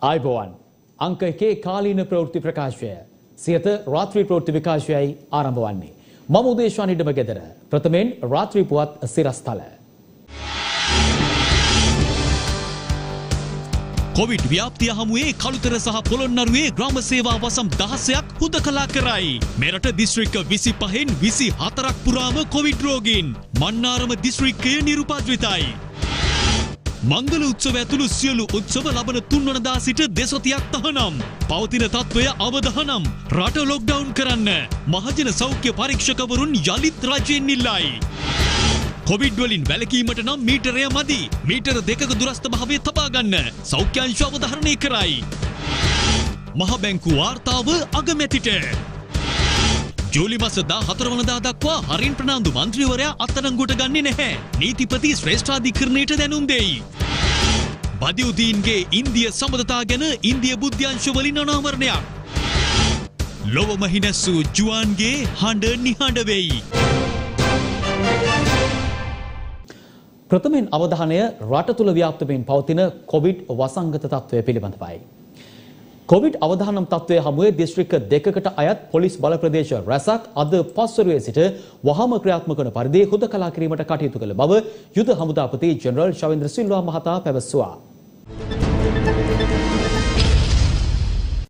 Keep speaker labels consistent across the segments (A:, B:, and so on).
A: ආයුබෝවන් අංක 1 කාලීන ප්‍රවෘත්ති ප්‍රකාශය සියත රාත්‍රී ප්‍රවෘත්ති විකාශයයි ආරම්භ වන්නේ. මම උදේශාන් හිටම ගෙදර. ප්‍රථමයෙන් රාත්‍රී පුවත් සිරස්තල.
B: කොවිඩ් ව්‍යාප්තිය හමුවේ කළුතර සහ පොළොන්නරුවේ ග්‍රාම සේවා වසම් 16ක් හුදකලා කරයි. මෙරට දිස්ත්‍රික්ක 25න් 24ක් පුරාම කොවිඩ් රෝගීන්. මන්නාරම දිස්ත්‍රික්කය නිරුපද්‍රිතයි. මංගල උත්සව ඇතුළු සියලු උත්සව ලබන 3 වනදා සිට දෙසතියක් තහනම්. පවතින තත්ත්වය අවධානම්. රට ලොක්ඩවුන් කරන්න. මහජන සෞඛ්‍ය පරීක්ෂකවරුන් යලිත් රජයෙන් ඉල්ලයි. කොවිඩ් වලින් වැළකීමට නම් මීටරය මදි. මීටර 2ක දුරස්ථ භාවය තබා ගන්න. සෞඛ්‍ය අංශ අවධාරණය කරයි. මහ බැංකු වාර්තාව අගමැතිට. ජූලි මාස 14 වනදා දක්වා හරින් ප්‍රනාන්දු මන්ත්‍රීවරයා අත්අඩංගුවට ගන්නේ නැහැ. නීතිපති ශ්‍රේෂ්ඨාධිකරණයට දැනුම් දෙයි. බදියුදීන්ගේ ඉන්දිය සම්බන්ධතා ගැන ඉන්දිය බුද්ධ්‍යංශ වලින් අනාවරණයක්. ලොවම හිනස්සු ජුවන්ගේ හඬ නිහඬ වෙයි.
A: ප්‍රථමයෙන් අවධානය රට තුළ ව්‍යාප්ත වෙමින් පවතින කොවිඩ් වසංගත තත්ත්වය පිළිබඳවයි. කොවිඩ් අවධානම් තත්ත්වය හමුවේ දිස්ත්‍රික්ක 2කට අයත් පොලිස් බල ප්‍රදේශ රැසක් අද පස්වරුවේ සිට වහාම ක්‍රියාත්මක වන පරිදි හුදකලා කිරීමට කටයුතු කළ බව යුද හමුදාපති ජෙනරල් ශවේන්ද්‍ර සිල්වා මහතා පැවසුවා.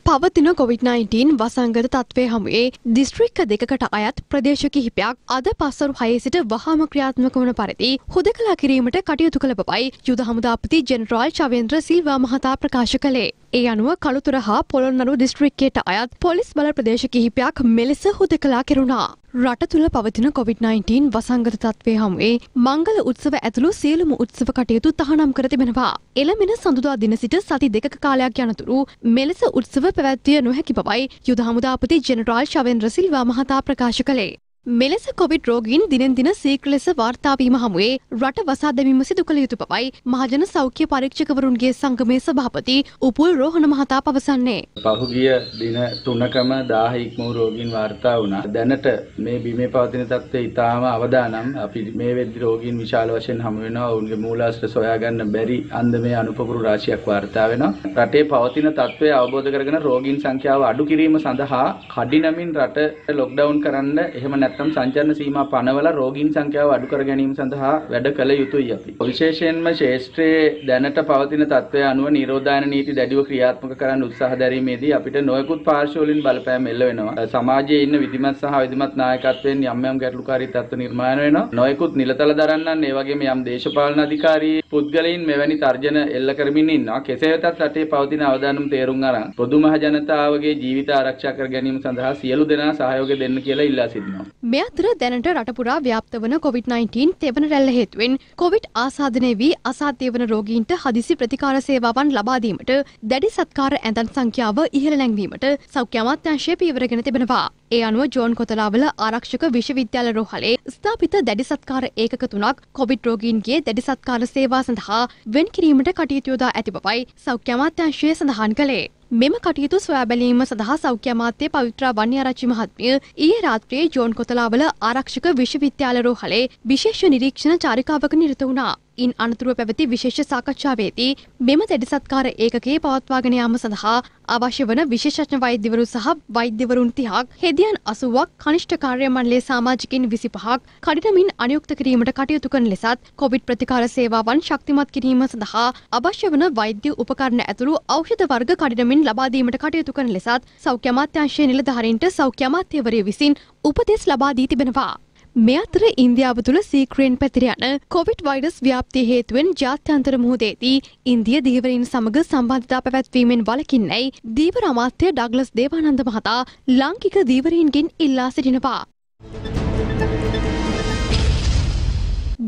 C: පවතින COVID-19 වසංගත තත්ත්වය හමුවේ දිස්ත්‍රික්ක 2කට අයත් ප්‍රදේශ කිහිපයක් අද පස්වරු 6 සිට වහාම ක්‍රියාත්මක වන පරිදි හුදකලා කිරීමට කටයුතු කළ බවයි යුද හමුදාපති ජෙනරාල් ශවේන්ද්‍ර සිල්වා මහතා ප්‍රකාශ කළේ. ඒ අනුව කළුතර හා පොළොන්නරු දිස්ත්‍රික්කයට අයත් පොලිස් බල ප්‍රදේශ කිහිපයක් මෙලෙස හුදකලා කෙරුණා. රට තුළ පවතින COVID-19 වසංගත තත්ත්වය හමුවේ මංගල උත්සව ඇතුළු සියලුම උත්සව කටයුතු තහනම් කර තිබෙනවා. එළඹෙන සඳුදා දින සිට සති 2ක කාලයක් යනතුරු මෙලෙස උත්සව පැවැත්විය නොහැකි බවයි යුද හමුදාපති ජෙනරාල් ශවේන්ද්‍ර සිල්වා මහතා ප්‍රකාශ කළේ. මෙලෙස කොවිඩ් රෝගීන් දිනෙන් දින සීක්‍ර ලෙස වාර්තා වීම හමුවේ රට වසා දැමීම සිදු කළ යුතු බවයි මහජන සෞඛ්‍ය පරීක්ෂකවරුන්ගේ සංගමේ සභාපති උපුල් රෝහණ මහතා පවසන්නේ.
D: පහුගිය දින 3කම 1000 ඉක්මවූ රෝගීන් වාර්තා වුණා. දැනට මේ බිමේ පවතින තත්ත්වය ඉතාම අවදානම්. අපි මේ වෙද්දි රෝගීන් විශාල වශයෙන් හමු වෙනවා. ඔවුන්ගේ මූලාශ්‍ර සොයා ගන්න බැරි අන්දමේ අනුපපුරු රාශියක් වාර්තා වෙනවා. රටේ පවතින තත්ත්වය අවබෝධ කරගෙන රෝගීන් සංඛ්‍යාව අඩු කිරීම සඳහා කඩිනමින් රට ලොක්ඩවුන් කරන්න එහෙම සංචරණ සීමා පනවලා රෝගීන් සංඛ්‍යාව අඩු කර ගැනීම සඳහා වැඩ කළ යුතුයි අපි. විශේෂයෙන්ම ශේෂ්ත්‍රයේ දැනට පවතින තත්ත්වය අනුව නිරෝධායන නීති දැඩිව ක්‍රියාත්මක කරන්න උත්සාහ දැරීමේදී අපිට නොයෙකුත් පාර්ශ්ව වලින් බලපෑම් එල්ල වෙනවා. සමාජයේ ඉන්න විධිමත් සහ විධිමත් නායකත්වයෙන් යම් ගැටලුකාරී තත්ත්ව නිර්මාණය වෙනවා. නොයෙකුත් නිලතල දරන්නන් ඒ වගේම යම් දේශපාලන අධිකාරී පුද්ගලයින් මෙවැනි තර්ජන එල්ල කරමින් ඉන්නවා. කෙසේ වෙතත් රටේ පවතින අවදානම් තේරුම් අරන් පොදු මහ ජනතාවගේ ජීවිත ආරක්ෂා කර ගැනීම සඳහා සියලු දෙනා සහයෝගය දෙන්න කියලා ඉල්ලා සිටිනවා.
C: මේ අතර දැනට රට පුරා ව්‍යාප්ත වන COVID-19 තෙවන රැල්ල හේතුවෙන් කොවිඩ් ආසාදනය වී අසාධ්‍ය වන රෝගීන්ට හදිසි ප්‍රතිකාර සේවාවන් ලබා දීමට දැඩි සත්කාර ඇඳන් සංඛ්‍යාව ඉහළ නැංවීමට සෞඛ්‍ය අමාත්‍යාංශය පියවරගෙන තිබෙනවා. ඒ අනුව ජෝන් කොතලාවල ආරක්ෂක විශ්වවිද්‍යාල රෝහලේ ස්ථාපිත දැඩි සත්කාර ඒකක 3ක් කොවිඩ් රෝගීන්ගේ දැඩි සත්කාර සේවා සඳහා වෙන් කිරීමට කටයුතු යොදා ඇති බවයි සෞඛ්‍ය අමාත්‍යාංශය සඳහන් කළේ. මෙම කටයුතු සොයා බැලීම සඳහා සෞඛ්‍ය අමාත්‍ය පවිත්‍රා වන්නිආරච්චි මහත්මිය ඊයේ රාත්‍රියේ ජෝන් කොතලාවල ආරක්ෂක විශ්වවිද්‍යාල රෝහලේ විශේෂ නිරීක්ෂණ චාරිකාවක නිරත වුණා. ඉන් අනතුරුව පැවති විශේෂ සාකච්ඡාවේදී මෙම දැඩි සත්කාර ඒකකයේ පවත්වාගෙන යාම සඳහා අවශ්‍ය වන විශේෂඥ වෛද්‍යවරු සහ වෛද්‍යවරුන් 30ක්, හෙදියන් 80ක්, කනිෂ්ඨ කාර්ය මණ්ඩලයේ සමාජිකින් 25ක් කඩිනමින් අනුයුක්ත කිරීමට කටයුතු කරන ලෙසත් කොවිඩ් ප්‍රතිකාර සේවාවන් ශක්තිමත් කිරීම සඳහා අවශ්‍ය වන වෛද්‍ය උපකරණ ඇතුළු ඖෂධ වර්ග කඩිනමින් ලබා දීමට කටයුතු කරන ලෙසත් සෞඛ්‍ය අමාත්‍යාංශයේ නිලධාරීන්ට සෞඛ්‍ය අමාත්‍යවරිය විසින් උපදෙස් ලබා දී තිබෙනවා. මේ අතර ඉන්දියාව තුළ සීක්‍රයෙන් පැතිර යන කොවිඩ් වෛරස් ව්‍යාප්තිය හේතුවෙන් ජාත්‍යන්තර මුහුදේදී ඉන්දිය දීවරීන් සමග සම්බන්ධතා පැවැත්වීමෙන් වළකින්නයි දීවර අමාත්‍ය ඩග්ලස් දේවානන්ද මහතා ලාංකික දීවරීන්ගෙන් ඉල්ලා සිටිනවා.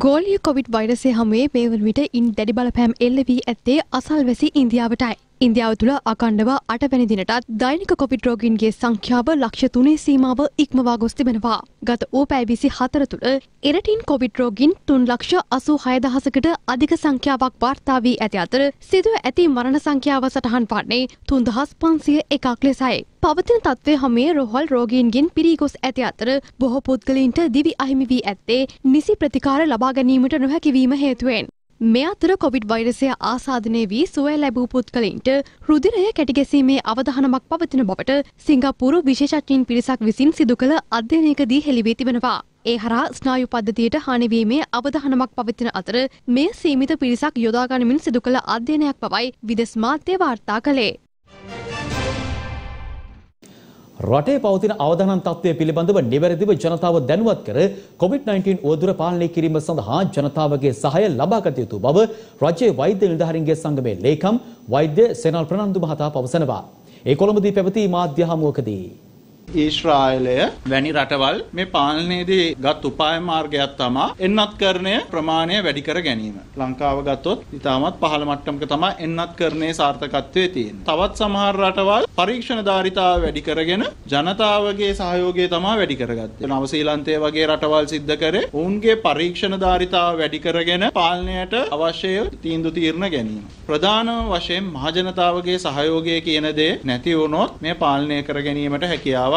C: ගෝලීය කොවිඩ් වෛරසය හමුවේ මේ වන විට ඉන් දැඩි බලපෑම් එල්ල වී ඇත්තේ අසල්වැසි ඉන්දියාවටයි. ඉන්දියාව තුළ අඛණ්ඩව 8 වැනි දිනටත් දෛනික කොවිඩ් රෝගීන්ගේ සංඛ්‍යාව ලක්ෂ 3 සීමාව ඉක්මවා ගොස් තිබෙනවා. ගත වූ පැය 24 තුළ එරටින් කොවිඩ් රෝගීන් 3,86,000කට අධික සංඛ්‍යාවක් වාර්තා වී ඇති අතර සිදුව ඇති මරණ සංඛ්‍යාව සටහන් වන්නේ 3,501ක් ලෙසයි. පවතින තත්ත්වය හැමේ රෝහල් රෝගීන්ගෙන් පිරී ගොස් ඇති අතර බොහෝ පුද්ගලයින්ට දිවි අහිමි වී ඇත්තේ නිසි ප්‍රතිකාර ලබා ගැනීමට නොහැකි වීම හේතුවෙන්. මේ අතර කොවිඩ් වෛරසය ආසාදනය වී සුවය ලැබූ පුද්ගලයින්ට රුධිරය කැටිගැසීමේ අවධානමක් පවතින බවට සිංගප්පූරු විශේෂඥයින් පිරිසක් විසින් සිදු කළ අධ්‍යයනයකදී හෙළිවී තිබෙනවා. ඒ හරහා ස්නායු පද්ධතියට හානිවීමේ අවධානමක් පවතින අතර මේ සීමිත පිරිසක් යොදා ගනිමින් සිදු කළ අධ්‍යයනයක් බවයි විදෙස් මාධ්‍ය වාර්තා කළේ.
A: රටේ පවතින අවදානම් තත්ත්වය පිළිබඳව නිවැරදිව ජනතාව දැනුවත් කර COVID-19 උවදුර පාලනය කිරීම සඳහා ජනතාවගේ සහාය ලබාගත යුතු බව රජයේ වෛද්‍ය නිලධාරීන්ගේ සංගමේ ලේකම් වෛද්‍ය සෙනල් ප්‍රනන්දු මහතා පවසනවා. ඒ කොළඹදී පැවති මාධ්‍ය හමුවකදී
E: ඊශ්‍රායලය වැනි රටවල් මේ පාලනයේදී ගත් උපාය මාර්ගයක් තමයි එන්නත්කරණය ප්‍රමාණය වැඩි කර ගැනීම. ලංකාව ගත්තොත් ඉතාමත් පහළ මට්ටමක තමයි එන්නත්කරණයේ සාර්ථකත්වයේ තියෙන්නේ. තවත් සමහර රටවල් පරීක්ෂණධාරිතාව වැඩි කරගෙන ජනතාවගේ සහයෝගය තමයි වැඩි කරගත්තේ. නවසීලන්තය වගේ රටවල් සිද්ධ කරේ ඔවුන්ගේ පරීක්ෂණධාරිතාව වැඩි කරගෙන පාලනයට අවශ්‍ය තීන්දුව తీරන ගැනීම. ප්‍රධානම වශයෙන් මහජනතාවගේ සහයෝගය කියන දේ නැති වුණොත් මේ පාලනය කර ගැනීමට හැකියාවක්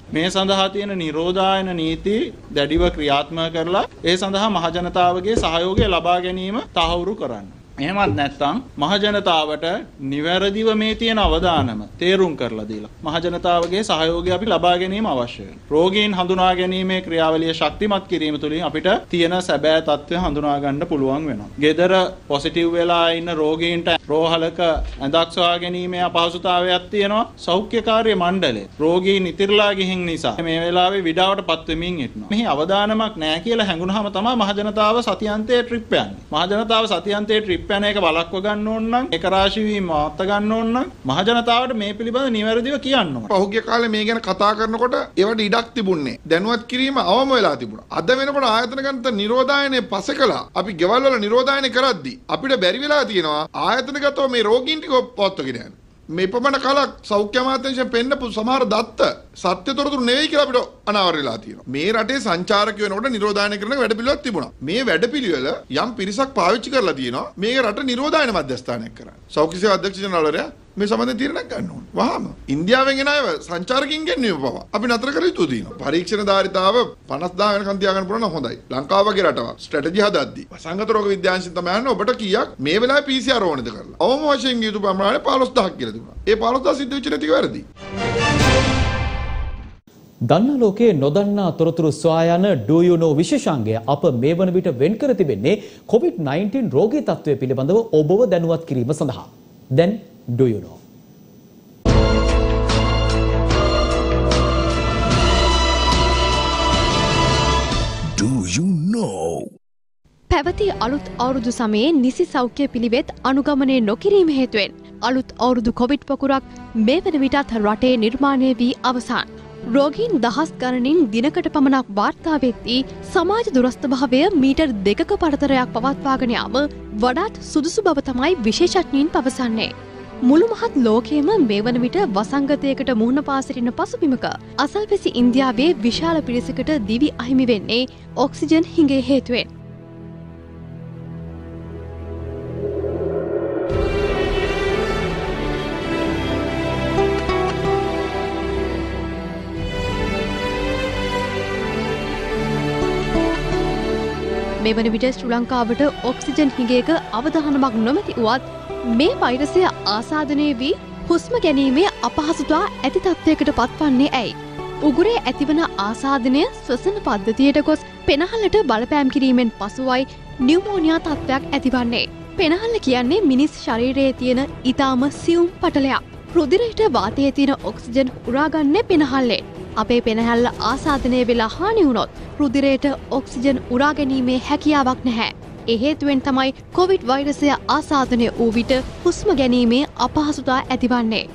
E: මේ සඳහා තියෙන නිරෝධායන නීති දැඩිව ක්‍රියාත්මක කරලා ඒ සඳහා මහජනතාවගේ සහයෝගය ලබා ගැනීම තහවුරු කරන්න. එහෙමත් නැත්නම් මහජනතාවට නිවැරදිව මේ තියෙන අවදානම තේරුම් කරලා දීලා මහජනතාවගේ සහයෝගය අපි ලබා ගැනීම අවශ්‍යයි. රෝගීන් හඳුනා ගැනීමේ ක්‍රියාවලිය ශක්තිමත් කිරීම තුළින් අපිට තියෙන සැබෑ තත්ත්වය හඳුනා ගන්න පුළුවන් වෙනවා. ගෙදර පොසිටිව් වෙලා ඉන්න රෝගීන්ට රෝහලක ඇඳක් සොයා ගැනීමේ අපහසුතාවයක් තියෙනවා. සෞඛ්‍යකාර්ය මණ්ඩලය රෝගීන් ඉතිරලා ගිහින් නිසා මේ වෙලාවේ විඩාවටපත් වෙමින් ඉන්නවා. මෙහි අවදානමක් නැහැ කියලා හැඟුණාම තමයි මහජනතාව සතියන්තයේ ට්‍රිප් යන්නේ. මහජනතාව සතියන්තයේ ට්‍රිප් යන එක බලක්ව ගන්න ඕන නම් ඒක රාශි වීම මාත්ත ගන්න ඕන නම් මහජනතාවට මේ පිළිබඳ නිවැරදිව කියන්න ඕන.
F: පහුගිය කාලේ මේ ගැන කතා කරනකොට ඒවට ඉඩක් තිබුණේ. දැනුවත් කිරීම අවම වෙලා තිබුණා. අද වෙනකොට ආයතන ගණිත නිරෝධායනයේ පසකලා අපි ගෙවල් වල නිරෝධායනය කරද්දී අපිට බැරි වෙලා තියෙනවා ආයතනගතව මේ රෝගීන් ටික පවත්වාගෙන යන්න. මේ ප්‍රමාණ කාලයක් සෞඛ්‍ය අමාත්‍යාංශයෙන් පෙන්නපු සමහර දත්ත සත්‍ය තොරතුරු නෙවෙයි කියලා අපිට අනාවර වෙලා තියෙනවා. මේ රටේ සංචාරකයෝ වෙනකොට නිරෝධායන කරන වැඩපිළිවෙලක් තිබුණා. මේ වැඩපිළිවෙල යම් පිරිසක් පාවිච්චි කරලා තියෙනවා මේ රට නිරෝධායන මධ්‍යස්ථානයක් කරන්න. සෞඛ්‍ය සේවා අධ්‍යක්ෂ ජනරාලවරයා මේ සම්බන්ධයෙන් තීරණයක් ගන්න ඕනේ. වහාම ඉන්දියාවෙන් එන අය සංචාරකින් ගෙන්වීම පවා අපි නතර කර යුතු තියෙනවා. පරීක්ෂණ ධාරිතාව 50000 වෙනකන් තියාගන්න පුළුවන් නම් හොඳයි. ලංකාව වගේ රටවල් ස්ට්‍රැටජි හදද්දී සංගත රෝග විද්‍යාංශයෙන් තමයි අහන්නේ ඔබට කීයක් මේ වෙලාවේ PCR ඕනද කරලා. අවම වශයෙන් යුතු ප්‍රමාණය 15000ක් කියලා තිබුණා. ඒ 15000 සිද්ධ වෙච්ච නැතික වැරදි.
A: දන්නා ලෝකයේ නොදන්නා තොරතුරු සොයා යන Do You Know විශේෂාංගය අප මේ වන විට වෙන් කර තිබෙන්නේ COVID-19 රෝගී තත්ත්වය පිළිබඳව ඔබව දැනුවත් කිරීම සඳහා. දැන් Do You Know.
B: Do You Know.
C: පැවති අලුත් අවුරුදු සමයේ නිසි සෞඛ්‍ය පිළිවෙත් අනුගමනය නොකිරීම හේතුවෙන් අලුත් අවුරුදු කොවිඩ් පොකුරක් මේ වන විටත් රටේ නිර්මාණය වී අවසන්. රෝගීන් දහස් ගණනින් දිනකට පමණක් වාර්තා වෙද්දී සමාජ දුරස්ථභාවය මීටර් 2ක පරතරයක් පවත්වාගෙන යාම වඩාත් සුදුසු බව තමයි විශේෂඥයින් පවසන්නේ. මුළු මහත් ලෝකයේම මේ වන විට වසංගතයකට මුහුණ පා සිටින පසුබිමක අසල්වැසි ඉන්දියාවේ විශාල පිරිසකට දිවි අහිමි වෙන්නේ ඔක්සිජන් හිඟේ හේතුවෙන්. මේ වන විට ශ්‍රී ලංකාවට ඔක්සිජන් හිඟයක අවධානමක් නොමැති වුවත් මේ වෛරසය ආසාදනය වී හුස්ම ගැනීමේ අපහසුතා ඇති තත්ත්වයකට පත්වන්නේ ඇයි? උගුරේ ඇතිවන ආසාදනය ස්වසන පද්ධතියට ගොස් පෙනහළට බලපෑම් කිරීමෙන් පසුවයි නියුමෝනියා තත්ත්වයක් ඇතිවන්නේ. පෙනහල්ල කියන්නේ මිනිස් ශරීරයේ තියෙන ඊටාම සියුම් පටලයක්. රුධිරයට වාතයේ තියෙන ඔක්සිජන් උරාගන්නේ පෙනහල්ලෙන්. අපේ පෙනහැල්ල ආසාදනය වෙලා හානි වුණොත් රුධිරයට ඔක්සිජන් උරා ගැනීමේ හැකියාවක් නැහැ. ඒ හේතුවෙන් තමයි කොවිඩ් වෛරසය ආසාදනය වූ විට හුස්ම ගැනීමේ අපහසුතා ඇතිවන්නේ.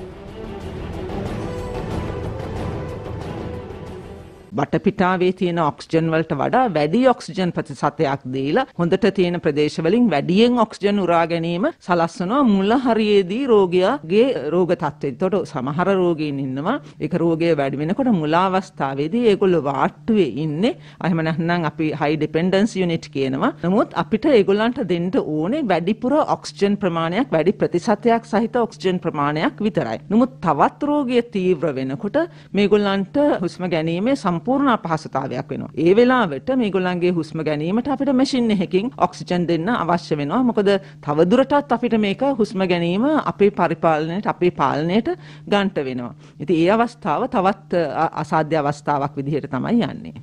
G: වටපිටාවේ තියෙන ඔක්සිජන් වලට වඩා වැඩි ඔක්සිජන් ප්‍රතිශතයක් දීලා හොඳට තියෙන ප්‍රදේශවලින් වැඩියෙන් ඔක්සිජන් උරා ගැනීම සලස්වනවා මුල හරියේදී රෝගියාගේ රෝග තත්ත්වය. ඒතකොට සමහර රෝගීන් ඉන්නවා ඒක රෝගය වැඩි වෙනකොට මුල අවස්ථාවේදී ඒගොල්ලෝ වාට්ටුවේ ඉන්නේ. එහෙම නැත්නම් අපි හයි ඩිපෙන්ඩන්සි යුනිට් කියනවා. නමුත් අපිට ඒගොල්ලන්ට දෙන්න ඕනේ වැඩිපුර ඔක්සිජන් ප්‍රමාණයක් වැඩි ප්‍රතිශතයක් සහිත ඔක්සිජන් ප්‍රමාණයක් විතරයි. නමුත් තවත් රෝගිය තීව්‍ර වෙනකොට මේගොල්ලන්ට හුස්ම ගැනීමේ සම්පූර්ණ අපහසුතාවයක් වෙනවා. ඒ වෙලාවට මේගොල්ලන්ගේ හුස්ම ගැනීමට අපිට මැෂින් එකකින් ඔක්සිජන් දෙන්න අවශ්‍ය වෙනවා. මොකද තවදුරටත් අපිට මේක හුස්ම ගැනීම අපේ පරිපාලනයට අපේ පාලනයට ගන්නට වෙනවා. ඉතින් ඒ අවස්ථාව තවත් අසාධ්‍ය අවස්ථාවක් විදිහට තමයි යන්නේ.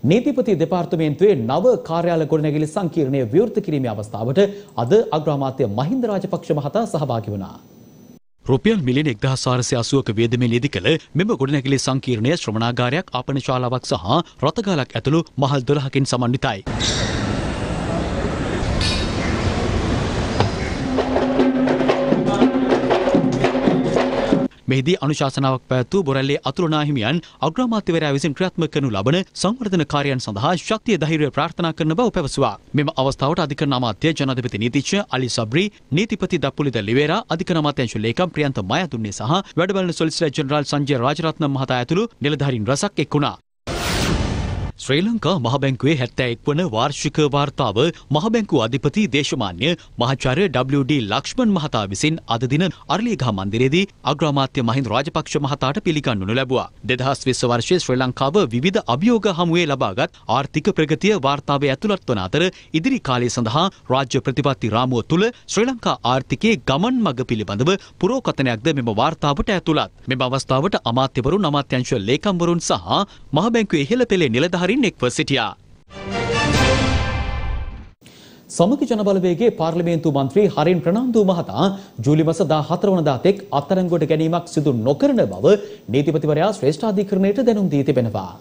A: නීතිපති දෙපාර්තමේන්තුවේ නව කාර්යාල ගොඩනැගිලි සංකීර්ණය විවෘත කිරීමේ අවස්ථාවට අද අග්‍රාමාත්‍ය මහින්ද රාජපක්ෂ මහතා සහභාගී වුණා.
B: රුපියල් මිලියන 1480ක වියදමෙන් ඉදි කළ මෙම ගොඩනැගිලි සංකීර්ණය ශ්‍රමණාගාරයක් ආපන ශාලාවක් සහ රථගාලක් ඇතුළු මහල් 12කින් සමන්විතයි. මෙහිදී අනුශාසනාවක් පැවැත්වූ බොරැල්ලේ අතුරුණා හිමියන් අග්‍රාමාත්‍යවරයා විසින් ක්‍රියාත්මක කරනු ලබන සංවර්ධන කාර්යයන් සඳහා ශක්තිය ධෛර්යය ප්‍රාර්ථනා කරන බව පැවසුවා. මෙම අවස්ථාවට අධිකරණ අමාත්‍ය ජනාධිපති නීතිඥ අලි සබ්රි, නීතිපති දප්පුලිද ලිවේරා, අධිකරණ අමාත්‍යාංශ ලේකම් ප්‍රියන්ත මයතුන්නේ සහ වැඩබලන සොලිසිටර් ජෙනරාල් සංජය රාජරත්නම් මහතා ඇතුළු නිලධාරීන් රැසක් එක් වුණා. ශ්‍රී ලංකා මහ බැංකුවේ 71 වන වාර්ෂික වාර්තාව මහ බැංකුව අධිපති දේශමාන්‍ය මහාචාර්ය WD ලක්ෂ්මන් මහතා විසින් අද දින අරලියගහ මන්දිරයේදී අග්‍රාමාත්‍ය මහින්ද රාජපක්ෂ මහතාට පිළිගන්වනු ලැබුවා. 2020 වර්ෂයේ ශ්‍රී ලංකාව විවිධ අභියෝග හමුවේ ලබාගත් ආර්ථික ප්‍රගතිය වාර්තාවේ ඇතුළත් වන අතර ඉදිරි කාලය සඳහා රාජ්‍ය ප්‍රතිපත්ති රාමුව තුළ ශ්‍රී ලංකා ආර්ථිකයේ ගමන් මඟ පිළිබඳව පුරෝකථනයක්ද මෙම වාර්තාවට ඇතුළත්. මෙම අවස්ථාවට අමාත්‍යවරුන්, අමාත්‍යාංශ ලේකම්වරුන් සහ මහ බැංකුවේ ඉහළ පෙළේ නිලධාරීන් එක්ව සිටියා.
A: සමගි ජනබලවේගයේ පාර්ලිමේන්තු මන්ත්‍රී හරින් ප්‍රනාන්දු මහතා ජූලි මාස 14 වනදා තෙක් අත්අඩංගුවට ගැනීමක් සිදු නොකරන බව නීතිපතිවරයා ශ්‍රේෂ්ඨාධිකරණයට දැනුම් දී තිබෙනවා.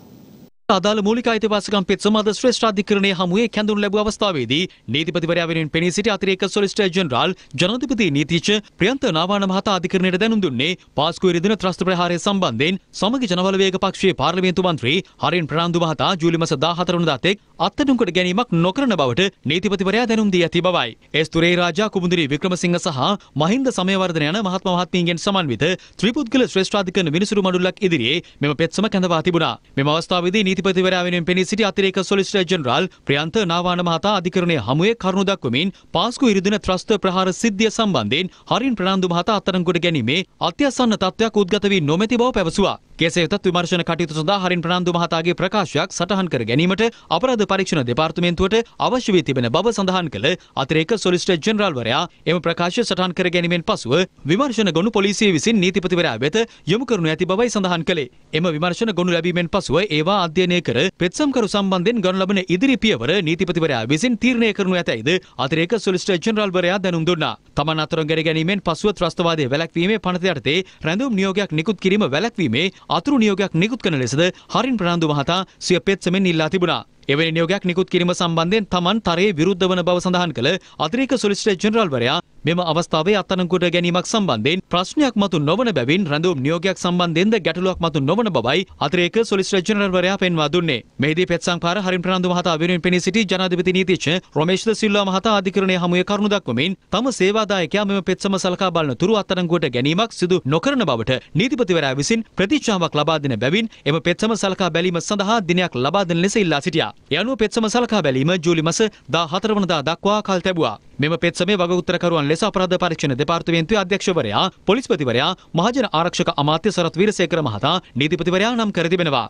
B: අදාළ මූලික අයිතිවාසිකම් පෙත්සම අද ශ්‍රේෂ්ඨාධිකරණයේ හමුවේ කැඳවනු ලැබුව අවස්ථාවේදී නීතිපතිවරයා වෙනුවෙන් පෙනී සිටි අතිරේක සොලිසිටර් ජෙනරාල් ජනාධිපති නීතිඥ ප්‍රියන්ත නාවාන මහතා අධිකරණයට දැනුම් දුන්නේ පාස්කු ඉරිදින ත්‍රස්ත ප්‍රහාරය සම්බන්ධයෙන් සමගි ජනබලවේග පක්ෂයේ පාර්ලිමේන්තු මන්ත්‍රී හරින් ප්‍රනාන්දු මහතා ජූලි මාස 14 වනදා තෙක් අත්අඩංගුවට ගැනීමක් නොකරන බවට නීතිපතිවරයා දැනුම් දී ඇති බවයි. එස්තුරේ රාජා කුමුදිරි වික්‍රමසිංහ සහ මහින්ද සමයවර්ධන යන මහත්ම මහත්මීන්ගෙන් සමන්විත ත්‍රිපුද්ගල ශ්‍රේෂ්ඨාධිකරණ විනිසුරු මණ්ඩලයක් ඉදිරියේ මෙම පෙත්සම කැඳවා තිබුණා. මෙම අවස්ථාවේදී නීතිපතිවරයා වෙනුවෙන් පෙනී සිටි අතිරේක සොලිසිටර් ජෙනරාල් ප්‍රියන්ත නාවාන මහතා අධිකරණයේ හමුවේ කරුණු දක්වමින් පාස්කු ඉරිදින ත්‍රස්ත ප්‍රහාර සිද්ධිය සම්බන්ධයෙන් හරින් ප්‍රනාන්දු මහතා අත්අඩංගුවට ගැනීමේ අත්‍යසන්න තත්ත්වයක් උද්ගත වී නොමැති බව පැවසුවා. කෙසේ වෙතත් විමර්ශන කටයුතු සඳහා හරින් ප්‍රනාන්දු මහතාගේ ප්‍රකාශයක් සටහන් කර ගැනීමට අපරාධ පරීක්ෂණ දෙපාර්තමේන්තුවට අවශ්‍ය වී තිබෙන බව සඳහන් කළ අතිරේක සොලිසිටර් ජෙනරාල්වරයා එම ප්‍රකාශය සටහන් කර ගැනීමෙන් පසුව විමර්ශන ගොනු පොලිසිය විසින් නීතිපතිවරයා වෙත යොමු කරනු ඇති බවයි සඳහන් කළේ. එම විමර්ශන ගොනු ලැබීමෙන් පසුව ඒවා අධ්‍යයනය කර පෙත්සම්කරු සම්බන්ධයෙන් ගනු ලබන ඉදිරි පියවර නීතිපතිවරයා විසින් තීරණය කරනු ඇතැයිද අතිරේක සොලිසිටර් ජෙනරාල්වරයා දැනුම් දුන්නා. තමන් අත්අඩංගුවට ගැනීමෙන් පසුව ත්‍රස්තවාදයේ වැළැක්වීමේ පනත යටතේ රැඳවුම් නියෝගයක් නිකුත් කිරීම වැළැක්වීමේ අතුරු නියෝගයක් නිකුත් කරන ලෙසද හරින් ප්‍රනාන්දු මහතා සිය පෙත්සමෙන් ඉල්ලා තිබුණා. එවැනි නියෝගයක් නිකුත් කිරීම සම්බන්ධයෙන් තමන් තරයේ විරුද්ධ වන බව සඳහන් කළ අතිරේක සොලිසිටර් ජෙනරාල්වරයා මෙම අවස්ථාවේ අත්අඩංගුවට ගැනීමක් සම්බන්ධයෙන් ප්‍රශ්නයක් මතු නොවන බැවින් රැඳවුම් නියෝගයක් සම්බන්ධයෙන්ද ගැටලුවක් මතු නොවන බවයි අතිරේක සොලිසිටර් ජෙනරාල්වරයා පෙන්වා දුන්නේ. මෙහිදී පෙත්සම්කාර හරින් ප්‍රනාන්දු මහතා වෙනුවෙන් පෙනී සිටි ජනාධිපති නීතිඥ රොමේෂ් ද සිල්වා මහතා අධිකරණයේ හමුවේ කරුණු දක්වමින් තම සේවාදායකයා මෙම පෙත්සම සලකා බලන තුරු අත්අඩංගුවට ගැනීමක් සිදු නොකරන බවට නීතිපතිවරයා විසින් ප්‍රතිචාවක් ලබා දෙන බැවින් එම පෙත්සම සලකා බැලීම සඳහා දිනයක් ලබා දෙන ලෙස ඉල්ලා සිටියා. ඒ අනුව පෙත්සම සලකා බැලීම ජූලි මාස 14 වනදා දක්වා කල් තැබුවා. මෙම පෙත්සමේ වගඋත්තරකරුවන් ලෙස අපරාධ පරීක්ෂණ දෙපාර්තමේන්තුවේ අධ්‍යක්ෂවරයා, පොලිස්පතිවරයා, මහජන ආරක්ෂක අමාත්‍ය සරත් වීරසේකර මහතා නීතිපතිවරයා නම් කර තිබෙනවා.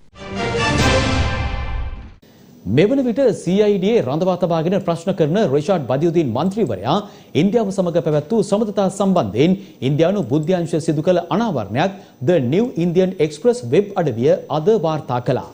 A: මෙවන විට CIDA රඳවා තබාගෙන ප්‍රශ්න කරන රිෂාඩ් බදියුදීන් මන්ත්‍රීවරයා ඉන්දියාව සමග පැවැත් වූ සමගතා සම්බන්ධයෙන් ඉන්දියානු බුද්ධ්‍යංශ සිදු කළ අනාවරණයක් The New Indian Express web අඩවිය අද වාර්තා කළා.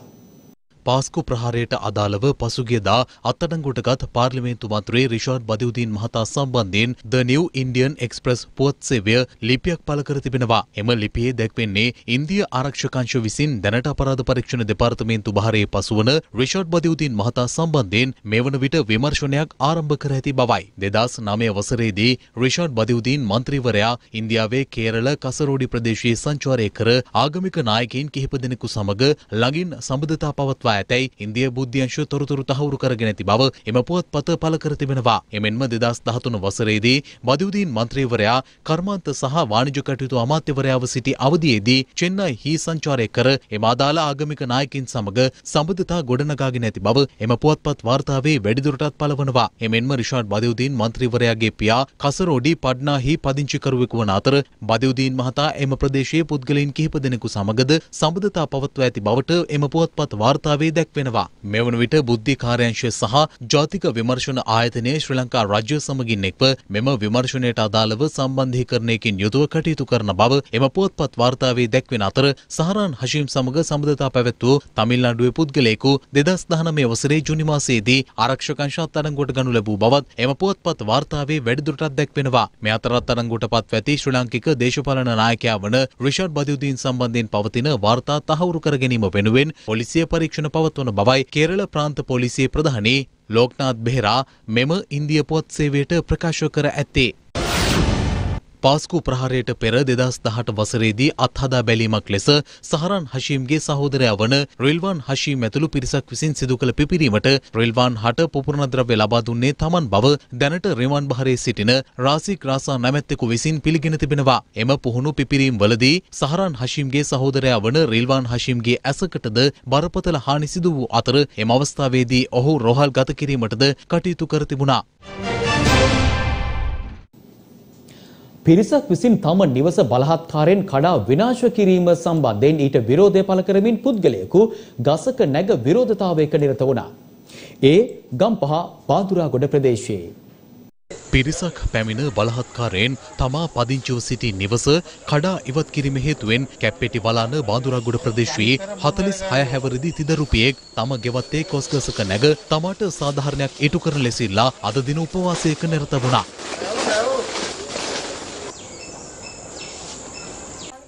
H: පාස්කු ප්‍රහාරයට අදාළව පසුගියදා අත්අඩංගුවටගත් පාර්ලිමේන්තු මන්ත්‍රී රිෂාඩ් බදියුදීන් මහතා සම්බන්ධයෙන් The New Indian Express පුවත් සේවය ලිපියක් පළ කර තිබෙනවා. එම ලිපියේ දැක්වෙන්නේ ඉන්දිය ආරක්ෂක අංශ විසින් දැනට අපරාධ පරීක්ෂණ දෙපාර්තමේන්තු භාරයේ පසුවන රිෂාඩ් බදියුදීන් මහතා සම්බන්ධයෙන් මෙවන විට විමර්ශනයක් ආරම්භ කර ඇති බවයි. 2009 වසරේදී රිෂාඩ් බදියුදීන් මන්ත්‍රීවරයා ඉන්දියාවේ කේරළ කසරෝඩි ප්‍රදේශයේ සංචාරය කර ආගමික නායකයින් කිහිප දෙනෙකු සමග ළඟින් සම්බන්ධතා පවත්වා පලා ඇතැයි ඉන්දිය බුද්ධ්‍යංශ තොරතුරු තහවුරු කරගෙන ඇති බව එම පුවත්පත පළ කර තිබෙනවා. එමෙන්ම 2013 වසරේදී බදියුදීන් මන්ත්‍රීවරයා කර්මාන්ත සහ වාණිජ කටයුතු අමාත්‍යවරයාව සිටි අවධියේදී චෙන්නයි හි සංචාරය කර එම අදාළ ආගමික නායකින් සමග සම්බන්ධතා ගොඩනගාගෙන ඇති බව එම පුවත්පත් වාර්තාවේ වැඩිදුරටත් පළවනවා. එමෙන්ම රිෂාඩ් බදියුදීන් මන්ත්‍රීවරයාගේ පියා කසරෝඩි පඩ්නාහි පදිංචිකරුවෙකු වන අතර බදියුදීන් මහතා එම ප්‍රදේශයේ පුද්ගලයන් කිහිප දෙනෙකු සමගද සම්බන්ධතා පවත්වා ඇති බවට එම පුවත්පත් වාර්තාවේ දැක්වෙනවා. මෙවන විට බුද්ධි කාර්යාංශය සහ ජාතික විමර්ශන ආයතනයේ ශ්‍රී ලංකා රාජ්‍ය සමගින් එක්ව මෙම විමර්ශනයට අදාළව සම්බන්ධීකරණයකින් යුතුව කටයුතු කරන බව එම පුවත්පත් වාර්තාවේ දැක්වෙන අතර සහරාන් හෂීම් සමග සම්බන්ධතා පැවැත්වූ තමිල්නාඩුවේ පුද්ගලයෙකු 2019 වසරේ ජුනි මාසයේදී ආරක්ෂක අංශ අත්අඩංගුවට ගනු ලැබූ බවත් එම පුවත්පත් වාර්තාවේ වැඩිදුරටත් දැක්වෙනවා. මේ අතර අත්අඩංගුවට පත්ව ඇති ශ්‍රී ලාංකික දේශපාලන නායකයා වන රිෂාඩ් බදියුදීන් සම්බන්ධයෙන් පවතින වාර්තා තහවුරු කර ගැනීම වෙනුවෙන් පොලිසිය පරීක්ෂණ පවත්වන බවයි කේරළ ප්‍රාන්ත පොලිසියේ ප්‍රධානී ලෝක්නාත් බෙහෙරා මෙම ඉන්දිය පුවත් සේවයට ප්‍රකාශ කර ඇත්තේ. පාස්කු ප්‍රහාරයට පෙර 2018 වසරේදී අත්හදා බැලීමක් ලෙස සහරාන් හෂීම්ගේ සහෝදරයා වන රිල්වාන් හෂීම් ඇතුළු පිරිසක් විසින් සිදු කළ පිපිරීමට රිල්වාන් හට පුපුරණ ද්‍රව්‍ය ලබා දුන්නේ තමන් බව දැනට රිමාන්ඩ් බහරේ සිටින රාසික් රාසා නැමැත්තෙකු විසින් පිළිගෙන තිබෙනවා. එම පුහුණු පිපිරීම් වලදී සහරාන් හෂීම්ගේ සහෝදරයා වන රිල්වාන් හෂීම්ගේ ඇසකටද බරපතල හානි සිදු වූ අතර එම අවස්ථාවේදී ඔහු රෝහල් ගත කිරීමටද කටයුතු කර තිබුණා.
A: පිරිසක් විසින් තම නිවස බලහත්කාරයෙන් කඩා විනාශ කිරීම සම්බන්ධයෙන් ඊට විරෝධය පළ කරමින් පුද්ගලයෙකු ගසක නැග විරෝධතාවයක නිරත වුණා. ඒ ගම්පහ පාදුරාගොඩ ප්‍රදේශයේ
H: පිරිසක් පැමිණ බලහත්කාරයෙන් තමා පදිංචිව සිටි නිවස කඩා ඉවත් කිරීම හේතුවෙන් කැප්පෙටි වලාන බාඳුරාගොඩ ප්‍රදේශයේ 46 හැවිරිදි තිදරුපියෙක් තම ගෙවත්තේ කොස්ගසක නැග තමාට සාධාරණයක් ඉටු කරන ලෙසිලා අද දින උපවාසයක නිරත වුණා.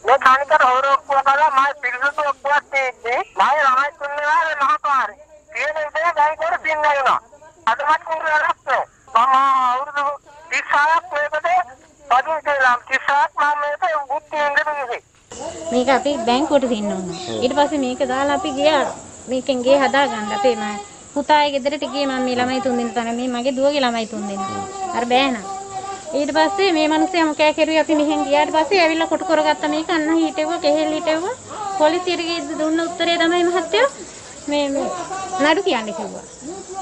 I: मैं खाने का और वाला माय पिरसो तो उपवास थे माय राय सुनने वाले महापार ये नहीं दे गाय को सीन नहीं ना अदमत को रास्ते मामा और दिशा पे बदे पदों के नाम दिशा नाम में तो बुद्धि इंद्र नहीं
J: මේක අපි බැංකුවට දෙන්න ඕන. ඊට පස්සේ මේක දාලා අපි ගියා මේකෙන් ගේ හදා ගන්න. අපේ මම පුතාගේ ගෙදරට ගියේ මම මේ ළමයි තුන් දෙනෙක් තමයි මේ මගේ දුවගේ ළමයි තුන් දෙනෙක්. අර බෑනා. ඊට පස්සේ මේ මිනිස්සයා මොකෑ කෙරුවේ අපි මෙහෙන් ගියාට පස්සේ ඇවිල්ලා කොටු කරගත්ත මේක අන්න හිටෙව්වා කෙහෙල් හිටෙව්වා පොලිසියට ගිහින් දුන්න උත්තරේ තමයි මහත්තයෝ මේ නඩු කියන්නේ කිව්වා.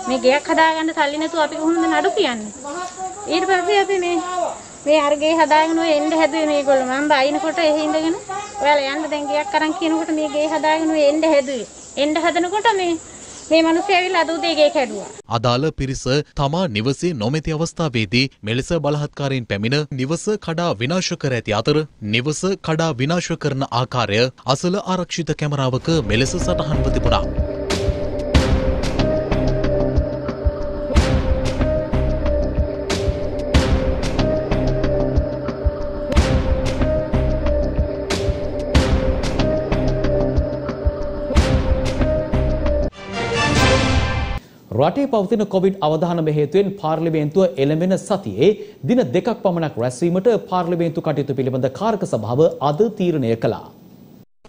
J: මේ ගෙයක් හදාගන්න සල්ලි නැතුව අපි කොහොමද නඩු කියන්නේ? ඊට පස්සේ අපි මේ අර ගේ හදාගෙන ඔය එන්න හැදුවේ මේගොල්ලෝ මම බයිනකොට එහෙ ඉඳගෙන ඔයාලා යන්න දැන් ගෙයක් අරන් කියනකොට මේ ගේ හදාගෙන ඔය එන්න හැදුවේ. එන්න හදනකොට මේ මිනිස්සු ඇවිල්ලා අද උදේ ගේ කැඩුවා.
H: අදාළ පිරිස තමා නිවසේ නොමැති අවස්ථාවේදී මෙලෙස බලහත්කාරයෙන් පැමිණ නිවස කඩා විනාශ කර ඇති අතර නිවස කඩා විනාශ කරන ආකාරය අසල ආරක්ෂිත කැමරාවක මෙලෙස සටහන්ව තිබුණා.
A: රටේ පවතින කොවිඩ් අවධානම හේතුවෙන් පාර්ලිමේන්තුව එළඹෙන සතියේ දින 2ක් පමණක් රැස්වීමට පාර්ලිමේන්තු කටයුතු පිළිබඳ කාරක සභාව අද තීරණය කළා.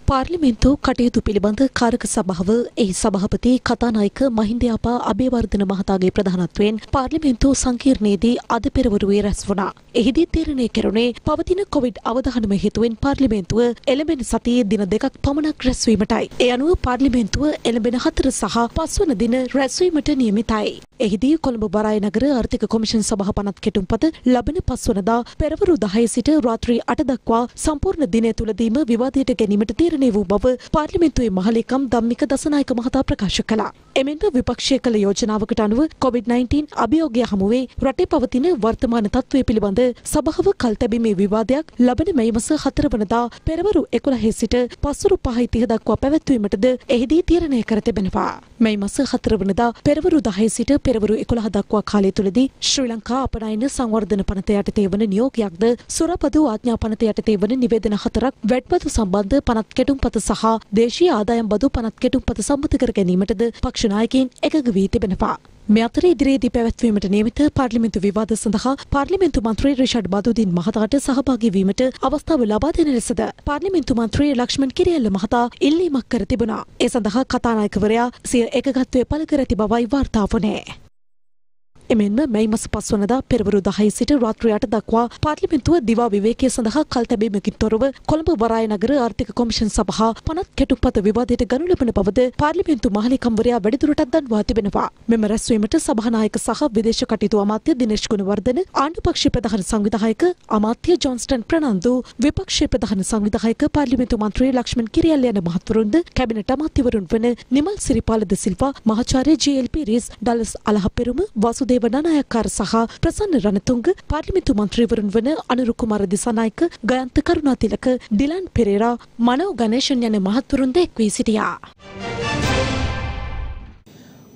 K: පාර්ලිමේන්තු කටයුතු පිළිබඳ කාරක සභාව එහි සභාපති කතානායක මහින්දයාපා අබේවර්ධන මහතාගේ ප්‍රධානත්වයෙන් පාර්ලිමේන්තු සංකීර්ණයේදී අද පෙරවරුවේ රැස් වුණා. එහිදී තීරණය කෙරුණේ පවතින කොවිඩ් අවධානම හේතුවෙන් පාර්ලිමේන්තුව එළඹෙන සතියේ දින 2ක් පමණක් රැස්වීමටයි. ඒ අනුව පාර්ලිමේන්තුව එළඹෙන 4 සහ 5 වන දින රැස්වීමට නියමිතයි. එහිදී කොළඹ බරාය නගර ආර්ථික කොමිෂන් සභා පනත් කෙටුම්පත ලබන 5 වනදා පෙරවරු 10 සිට රාත්‍රී 8 දක්වා සම්පූර්ණ දිනය තුලදීම විවාදයට ගැනීමට තීරණය වූ බව පාර්ලිමේන්තුවේ මහලේකම් ධම්මික දසනායක මහතා ප්‍රකාශ කළා. එමෙන්ම විපක්ෂය කළ යෝජනාවකට අනුව COVID-19 අභියෝගය හමුවේ රටේ පවතින වර්තමාන තත්ත්වය පිළිබඳ සභාව කල් තැබීමේ විවාදයක් ලබන මැයි මාස 4 වනදා පෙරවරු 11 සිට පස්වරු 5:30 දක්වා පැවැත්වීමටද එහිදී තීරණය කර තිබෙනවා. මැයි මාස 4 වනදා පෙරවරු 10 සිට පෙරවරු 11 දක්වා කාලය තුලදී ශ්‍රී ලංකා අපනයන සංවර්ධන පනත යටතේ වන නියෝගයක්ද සුරපදු ආඥා පනත යටතේ වන නිවේදන 4ක් වැඩපතු සම්බන්ධ පනත් කෙටුම්පත සහ දේශීය ආදායම් බදු පනත් කෙටුම්පත සම්මත කර ගැනීමටද පක්ෂ නායකයින් එකඟ වී තිබෙනවා. මේ අතර ඉදිරියේදී පැවැත්වීමට නියමිත පාර්ලිමේන්තු විවාද සඳහා පාර්ලිමේන්තු මන්ත්‍රී රිෂඩ් බදුදීන් මහතාට සහභාගී වීමට අවස්ථාව ලබා දෙන ලෙසද පාර්ලිමේන්තු මන්ත්‍රී ලක්ෂ්මන් කිරියල්ල මහතා ඉල්ලීමක් කර තිබුණා. ඒ සඳහා කතානායකවරයා සිය එකගත්වය පළ කර ඇති බවයි වාර්තා වුණේ. එමෙන්ම මැයි මස 5 වනදා පෙරවරු 10 සිට රාත්‍රී 8 දක්වා පාර්ලිමේන්තුව දිවා විවේකයේ සඳහා කල් තැබීමකින් තොරව කොළඹ වරාය නගර ආර්ථික කොමිෂන් සභා පනත් කෙටුම්පත විවාදයට ගනු ලබන බවද පාර්ලිමේන්තු මහලේකම්වරයා වැඩිදුරටත් දන්වා තිබෙනවා. මෙම රැස්වීමට සභානායක සහ විදේශ කටයුතු අමාත්‍ය දිනේෂ් ගුණවර්ධන, ආණ්ඩුපක්ෂ ප්‍රධාන සංවිධායක අමාත්‍ය ජොන්ස්ටන් ප්‍රනාන්දු, විපක්ෂ ප්‍රධාන සංවිධායක පාර්ලිමේන්තු මන්ත්‍රී ලක්ෂ්මන් කිරියල්ල යන මහත්වරුන්ද කැබිනට් අමාත්‍යවරුන් වන නිමල් සිරිපාල ද සිල්වා, මහාචාර්ය ජී.එල්. පීරිස්, ඩලස් අලහපෙරුම, වාසුදේව නායකාර සහ ප්‍රසන්න රණතුංග, පාර්ලිමේන්තු මන්ත්‍රීවරුන් වන අනුරු කුමාර දිසානායක, ගයන්ත කරුණාතිලක, ඩිලන් පෙරේරා, මනෝ ගණේෂන් යන මහත්වරුන්ද එක් වී සිටියා.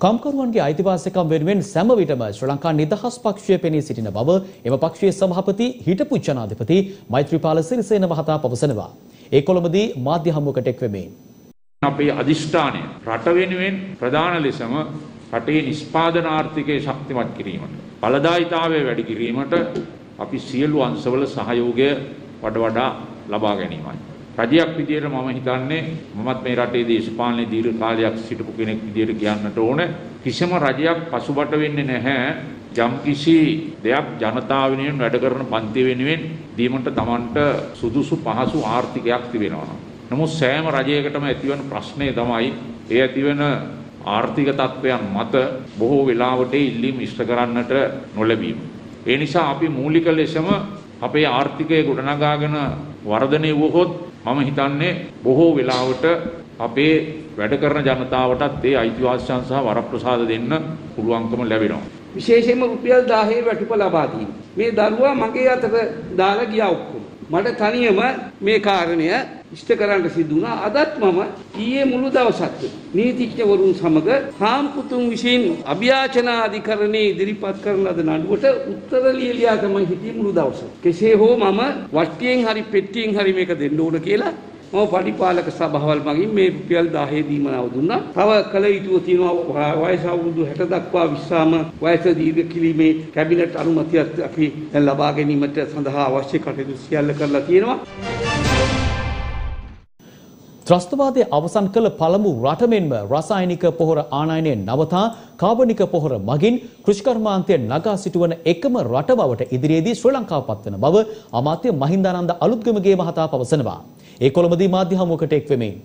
A: කම්කරුවන්ගේ අයිතිවාසිකම් වෙනුවෙන් සෑම විටම ශ්‍රී ලංකා නිදහස් පක්ෂය පෙනී සිටින බව එම පක්ෂයේ සභාපති හිටපු ජනාධිපති මෛත්‍රීපාල සිරිසේන මහතා පවසනවා. ඒ කොළඹදී මාධ්‍ය හමුවකට එක් වෙමින්
L: අපේ අධිෂ්ඨානය රට වෙනුවෙන් ප්‍රධාන ලෙසම රටේ නිෂ්පාදන ආර්ථිකය ශක්තිමත් කිරීමට, ඵලදායීතාවය වැඩි කිරීමට අපි සියලු අංශවල සහයෝගය වඩා ලබා ගැනීමයි. රජයක් විදියට මම හිතන්නේ මමත් මේ රටේ දේශපාලනයේ දීර්ඝ කාලයක් සිටපු කෙනෙක් විදියට කියන්නට ඕන කිසිම රජයක් පසුබට වෙන්නේ නැහැ යම්කිසි දෙයක් ජනතාව වෙනුවෙන් වැඩ කරන පන්ති වෙනුවෙන් දීමට Tamanට සුදුසු පහසු ආර්ථිකයක් තිබෙනවා. නමුත් සෑම රජයකටම ඇතිවන ප්‍රශ්නේ තමයි ඒ ඇතිවන ආර්ථික තත්ත්වයන් මත බොහෝ වෙලාවට ඉල්ලීම් ඉෂ්ට කරන්නට නොලැබීම. ඒ නිසා අපි මූලික ලෙසම අපේ ආර්ථිකය ගොඩනගාගෙන වර්ධනය වුවහොත් මම හිතන්නේ බොහෝ වෙලාවට අපේ වැඩ කරන ජනතාවටත් ඒ අයිතිවාසිකම් සහ වරප්‍රසාද දෙන්න පුළුවන්කම ලැබෙනවා.
M: විශේෂයෙන්ම රුපියල් 10 වැටුප ලබා දීම. මේ දරුවා මගේ අතට දාලා ගියා ඔක්කොම. මට තනියම මේ කාරණය ඉෂ්ට කරන්න සිදු වුණා. අදත් මම ඊයේ මුළු දවසත් නීතිඥවරුන් සමග හාම්පුතුන් විසින් අභියාචන අධිකරණයේ ඉදිරිපත් කරන ලද නඩුවට උත්තර ලියලා තමයි හිටියේ මුළු දවස. කෙසේ හෝ මම වට්ටියෙන් හරි පෙට්ටියෙන් හරි මේක දෙන්න ඕන කියලා මම පරිපාලක සභාවල් මගින් මේ රුපියල් 10 දීමනාව දුන්නා. තව කල යුතුව තියෙනවා වයස අවුරුදු 60 දක්වා විශ්‍රාම වයස දීර්ඝ කිරීමේ කැබිනට් අනුමැතියත් අපි දැන් ලබා ගැනීමට සඳහා අවශ්‍ය කටයුතු සියල්ල කරලා තියෙනවා.
A: ත්‍රස්තවාදය අවසන් කළ පළමු රට මෙන්ම රසායනික පොහොර ආනයනය නවතා කාබනික පොහොර මගින් කෘෂිකර්මාන්තය නගා සිටුවන එකම රට බවට ඉදිරියේදී ශ්‍රී ලංකාව පත්වන බව අමාත්‍ය මහින්දානන්ද අලුත්ගමගේ මහතා පවසනවා. ඒ කොළඹදී මාධ්‍ය හමුවකට එක් වෙමින්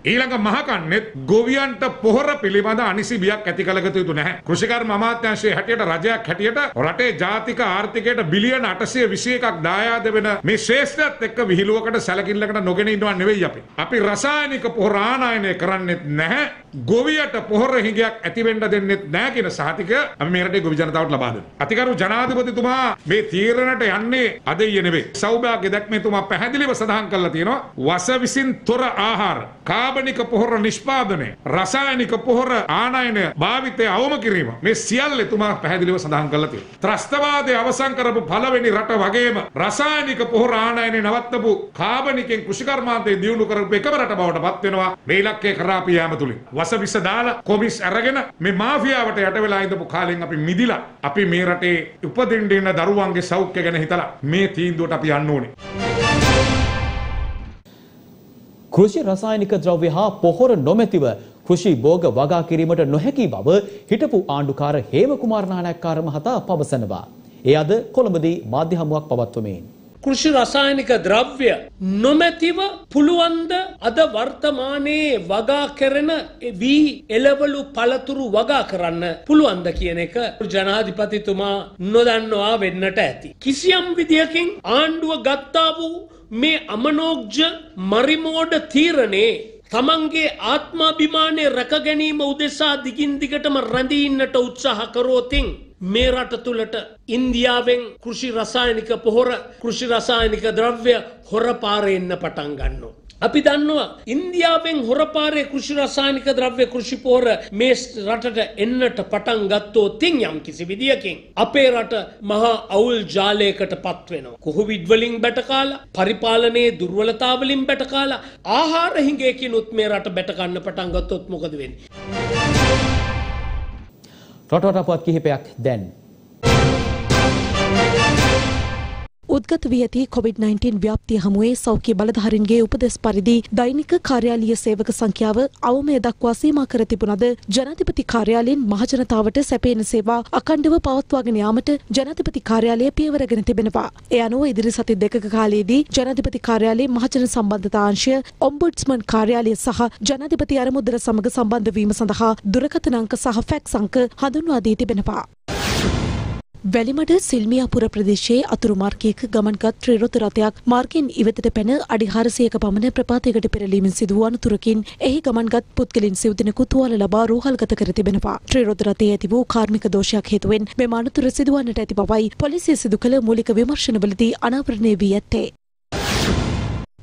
N: ඊළඟ මහකන්නෙත් ගොවියන්ට පොහොර පිළිබඳ අනිසි බියක් ඇති කළගත යුතු නැහැ. කෘෂිකර්ම අමාත්‍යාංශයේ හැටියට රජයක් හැටියට රටේ ජාතික ආර්ථිකයට බිලියන 821ක් දායාද වෙන මේ ශ්‍රේෂ්ඨත් එක්ක විහිළුවකට සැලකිල්ලකට නොගෙන ඉන්නව නෙවෙයි අපි. අපි රසායනික පොහොර ආනයනය කරන්නෙත් නැහැ. ගොවියට පොහොර හිඟයක් ඇති වෙන්න දෙන්නෙත් නැහැ කියන සහතිකය අපි මේ රටේ ගොවි ජනතාවට ලබා දෙනවා. අතිගරු ජනාධිපතිතුමා මේ තීරණයට යන්නේ අද ඊයේ නෙවෙයි. සෞභාග්‍ය දැක්මේතුමා පැහැදිලිව සඳහන් කරලා තියෙනවා වස විසින් තොර ආහාර කාබනික පොහොර නිෂ්පාදනය රසායනික පොහොර ආනයනය භාවිතය අවම කිරීම මේ සියල්ල එතුමා පැහැදිලිව සඳහන් කරලා තියෙනවා. ත්‍රස්තවාදය අවසන් කරපු පළවෙනි රට වගේම රසායනික පොහොර ආනයනය නවත්තපු කාබනිකෙන් කෘෂිකර්මාන්තය දියුණු කරපු එකම රට බවට පත් වෙනවා මේ ඉලක්කය කරා අපි යාම තුලින්. වස විස දාලා කොමිස් අරගෙන මේ මාෆියාවට යට වෙලා ඉඳපු කාලෙන් අපි මිදිලා අපි මේ රටේ උපදින්න ඉන්න දරුවන්ගේ සෞඛ්‍ය ගැන හිතලා මේ තීන්දුවට අපි යන්න ඕනේ.
A: කෘෂි රසායනික ද්‍රව්‍ය හා පොහොර නොමැතිව කෘෂි භෝග වගා කිරීමට නොහැකි බව හිටපු ආණ්ඩුකාර හේමකුමාර නානායක්කාර මහතා පවසනවා. ඒ අද කොළඹදී මාධ්‍ය හමුවක් පවත්වමින්
O: කෘෂි රසායනික ද්‍රව්‍ය නොමැතිව පුළුවන්ද අද වර්තමානයේ වගා කරන වී එළවලු පළතුරු වගා කරන්න පුළුවන්ද කියන එක ජනාධිපතිතුමා නොදන්නවා වෙන්නට ඇති. කිසියම් විදියකින් ආණ්ඩුව ගත්තා වූ මේ අමනෝග්ජ මරිමෝඩ තීරණේ තමන්ගේ ආත්මාභිමානය රැක ගැනීම උදෙසා දිගින් දිගටම රැඳී ඉන්නට උත්සාහ කරෝතින් මේ රට තුලට ඉන්දියාවෙන් කෘෂි රසායනික පොහොර කෘෂි රසායනික ද්‍රව්‍ය හොරපාරේ එන්න පටන් ගන්නවා. අපි දන්නවා ඉන්දියාවෙන් හොරපාරේ කෘෂි රසායනික ද්‍රව්‍ය කෘෂි පොහොර මේ රටට එන්නට පටන් ගත්තොත් යම් කිසි විදියකින් අපේ රට මහා අවුල් ජාලයකට පත් වෙනවා. කොවිඩ් වලින් බැට කාලා පරිපාලනයේ දුර්වලතා වලින් බැට කාලා ආහාර හිඟයකිනුත් මේ රට බැට ගන්න පටන් ගත්තොත් මොකද වෙන්නේ?
A: රටවටා පුවත් කිහිපයක් දැන්.
K: උද්ගත වී ඇති COVID-19 ව්‍යාප්තිය හමුවේ සෞඛ්‍ය බලධාරීන්ගේ උපදෙස් පරිදි දෛනික කාර්යාලීය සේවක සංඛ්‍යාව අවමය දක්වා සීමා කර තිබුණද ජනාධිපති කාර්යාලයෙන් මහජනතාවට සැපයන සේවා අඛණ්ඩව පවත්වාගෙන යාමට ජනාධිපති කාර්යාලය පියවරගෙන තිබෙනවා. ඒ අනුව ඉදිරි සති දෙකක කාලයේදී ජනාධිපති කාර්යාලයේ මහජන සම්බන්ධතා අංශය, ඔම්බුඩ්ස්මන් කාර්යාලය සහ ජනාධිපති අරමුදල සමග සම්බන්ධ වීම සඳහා දුරකථන අංක සහ ෆැක්ස් අංක හඳුන්වා දී තිබෙනවා. වැලිමඩ සිල්මියාපුර ප්‍රදේශයේ අතුරු මාර්ගයක ගමන්ගත් ත්‍රිරොද රථයක් මාර්ගයෙන් ඉවතට පැන අඩි 400ක පමණ ප්‍රපාතයකට පෙරලීමෙන් සිදු වූ අනතුරකින් එහි ගමන්ගත් පුද්ගලයන් සිව් දෙනෙකු තුවාල ලබා රෝහල්ගත කර තිබෙනවා. ත්‍රිරොද රථයේ ඇති වූ කාර්මික දෝෂයක් හේතුවෙන් මෙම අනතුර සිදුවන්නට ඇති බවයි පොලිසිය සිදු කළ මූලික විමර්ශනවලදී අනාවරණය වී ඇත්තේ.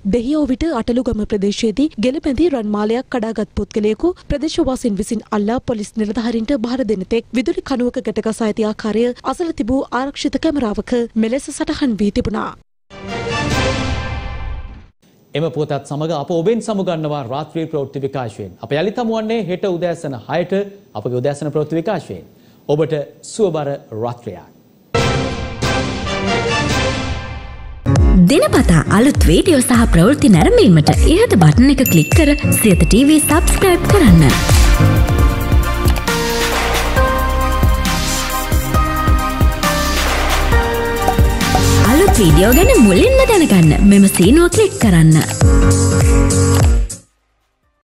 K: දෙහියෝවිට අටලුගම ප්‍රදේශයේදී ගෙලපැඳි රන් මාලයක් කඩාගත් පුද්ගලයෙකු ප්‍රදේශවාසීන් විසින් අල්ලා පොලිස් නිලධාරීන්ට බාර දෙන තෙක් විදුලි කණුවක ගැටගසා ඇති ආකාරය අසල තිබූ ආරක්ෂිත කැමරාවක මෙලෙස සටහන් වී තිබුණා.
A: එම පුවතත් සමග අප ඔබෙන් සමුගන්නවා රාත්‍රී ප්‍රවෘත්ති විකාශයෙන්. අප යළිත් හමුවන්නේ හෙට උදෑසන 6ට අපගේ උදෑසන ප්‍රවෘත්ති විකාශයෙන්. ඔබට සුවබර රාත්‍රියක්.
P: දිනපතා අලුත් වීඩියෝ සහ ප්‍රවෘත්ති නැරඹීමට ඉහත බටන් එක ක්ලික් කර සියත TV සබ්ස්ක්‍රයිබ් කරන්න. අලුත් වීඩියෝ ගැන මුලින්ම දැනගන්න මෙම සීනුව ක්ලික් කරන්න.